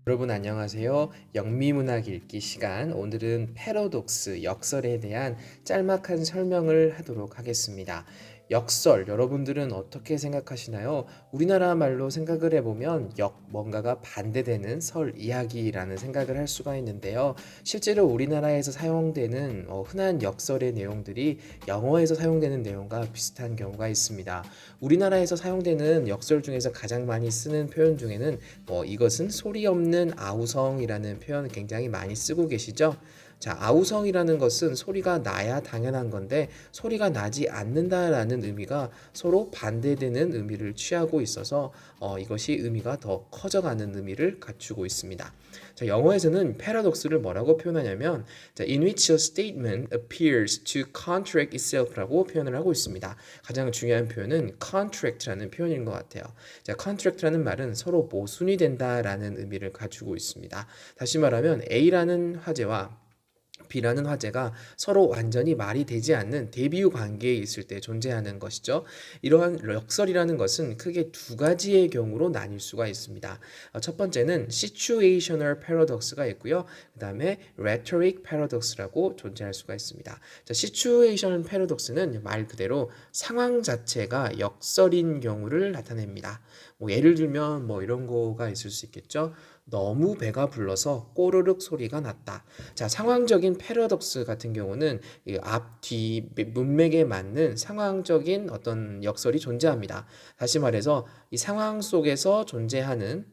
여러분 안녕하세요. 영미문학 읽기 시간. 오늘은 패러독스, 역설에 대한 짤막한 설명을 하도록 하겠습니다. 역설, 여러분들은 어떻게 생각하시나요? 우리나라 말로 생각을 해보면 뭔가가 반대되는 설 이야기라는 생각을 할 수가 있는데요. 실제로 우리나라에서 사용되는 흔한 역설의 내용들이 영어에서 사용되는 내용과 비슷한 경우가 있습니다. 우리나라에서 사용되는 역설 중에서 가장 많이 쓰는 표현 중에는 이것은 소리 없는 아우성이라는 표현 굉장히 많이 쓰고 계시죠? 자, 아우성이라는 것은 소리가 나야 당연한 건데 소리가 나지 않는다라는 의미가 서로 반대되는 의미를 취하고 있어서 이것이 의미가 더 커져가는 의미를 갖추고 있습니다. 자, 영어에서는 paradox를 뭐라고 표현하냐면 in which a statement appears to contradict itself라고 표현을 하고 있습니다. 가장 중요한 표현은 contract라는 표현인 것 같아요. 자, contract라는 말은 서로 모순이 된다라는 의미를 가지고 있습니다. 다시 말하면 A라는 화제와 B라는 화제가 서로 완전히 말이 되지 않는 대비유 관계에 있을 때 존재하는 것이죠. 이러한 역설이라는 것은 크게 두 가지의 경우로 나뉠 수가 있습니다. 첫 번째는 situational paradox가 있고요. 그 다음에 rhetoric paradox라고 존재할 수가 있습니다. 자, situation paradox는 말 그대로 상황 자체가 역설인 경우를 나타냅니다. 예를 들면 이런 거가 있을 수 있겠죠. 너무 배가 불러서 꼬르륵 소리가 났다. 자, 상황적인 패러독스 같은 경우는 이 앞, 뒤 문맥에 맞는 상황적인 어떤 역설이 존재합니다. 다시 말해서 이 상황 속에서 존재하는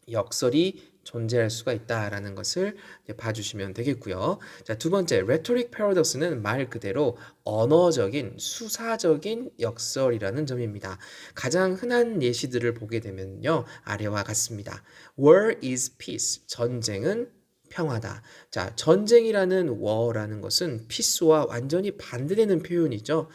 역설이 존재할 수가 있다라는 것을 봐주시면 되겠고요. 자, 두 번째, rhetoric paradox는 말 그대로 언어적인, 수사적인 역설이라는 점입니다. 가장 흔한 예시들을 보게 되면요, 아래와 같습니다. War is peace. 전쟁은 평화다. 자, 전쟁이라는 war라는 것은 peace와 완전히 반대되는 표현이죠.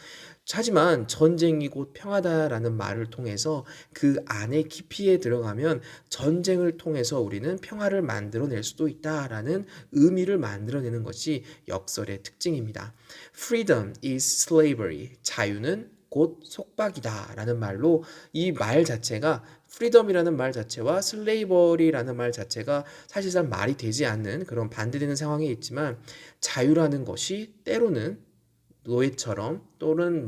하지만 전쟁이 곧 평화다라는 말을 통해서 그 안에 깊이에 들어가면 전쟁을 통해서 우리는 평화를 만들어낼 수도 있다라는 의미를 만들어내는 것이 역설의 특징입니다. Freedom is slavery. 자유는 곧 속박이다라는 말로 이 말 자체가 freedom이라는 말 자체와 slavery라는 말 자체가 사실상 말이 되지 않는 그런 반대되는 상황에 있지만 자유라는 것이 때로는 노예처럼 또는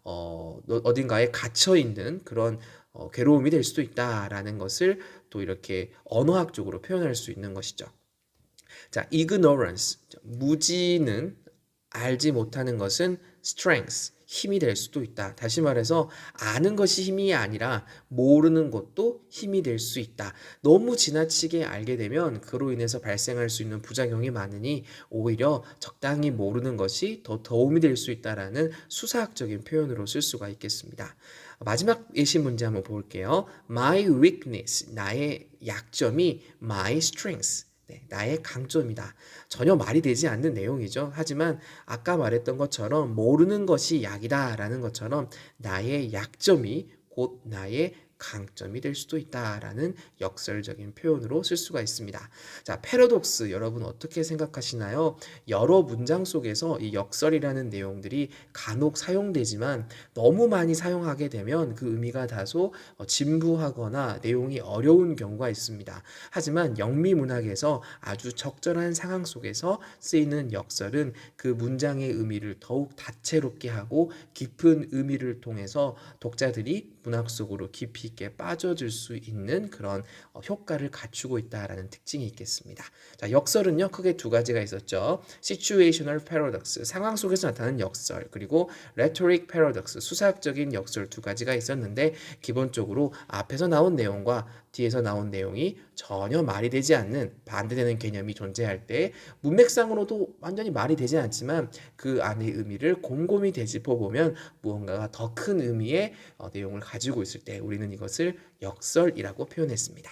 어딘가에 갇혀 있는 그런 괴로움이 될 수도 있다라는 것을 또 이렇게 언어학적으로 표현할 수 있는 것이죠. 자, ignorance, 무지는 알지 못하는 것은 strength, 힘이 될 수도 있다. 다시 말해서 아는 것이 힘이 아니라 모르는 것도 힘이 될 수 있다. 너무 지나치게 알게 되면 그로 인해서 발생할 수 있는 부작용이 많으니 오히려 적당히 모르는 것이 더 도움이 될 수 있다라는 수사학적인 표현으로 쓸 수가 있겠습니다. 마지막 예시 문제 한번 볼게요. My weakness, 나의 약점이 my strength. 네, 나의 강점이다. 전혀 말이 되지 않는 내용이죠. 하지만 아까 말했던 것처럼 모르는 것이 약이다라는 것처럼 나의 약점이 곧 나의 강점이 될 수도 있다라는 역설적인 표현으로 쓸 수가 있습니다. 자, 패러독스 여러분 어떻게 생각하시나요? 여러 문장 속에서 이 역설이라는 내용들이 간혹 사용되지만 너무 많이 사용하게 되면 그 의미가 다소 진부하거나 내용이 어려운 경우가 있습니다. 하지만 영미문학에서 아주 적절한 상황 속에서 쓰이는 역설은 그 문장의 의미를 더욱 다채롭게 하고 깊은 의미를 통해서 독자들이 문학 속으로 깊이 있게 빠져들 수 있는 그런 효과를 갖추고 있다라는 특징이 있겠습니다. 자, 역설은요 크게 두 가지가 있었죠. situational paradox, 상황 속에서 나타나는 역설, 그리고 rhetoric paradox, 수사학적인 역설 두 가지가 있었는데 기본적으로 앞에서 나온 내용과 뒤에서 나온 내용이 전혀 말이 되지 않는 반대되는 개념이 존재할 때 문맥상으로도 완전히 말이 되지 않지만 그 안의 의미를 곰곰이 되짚어 보면 무언가가 더 큰 의미의 내용을 가지고 있을 때 우리는 이것을 역설이라고 표현했습니다.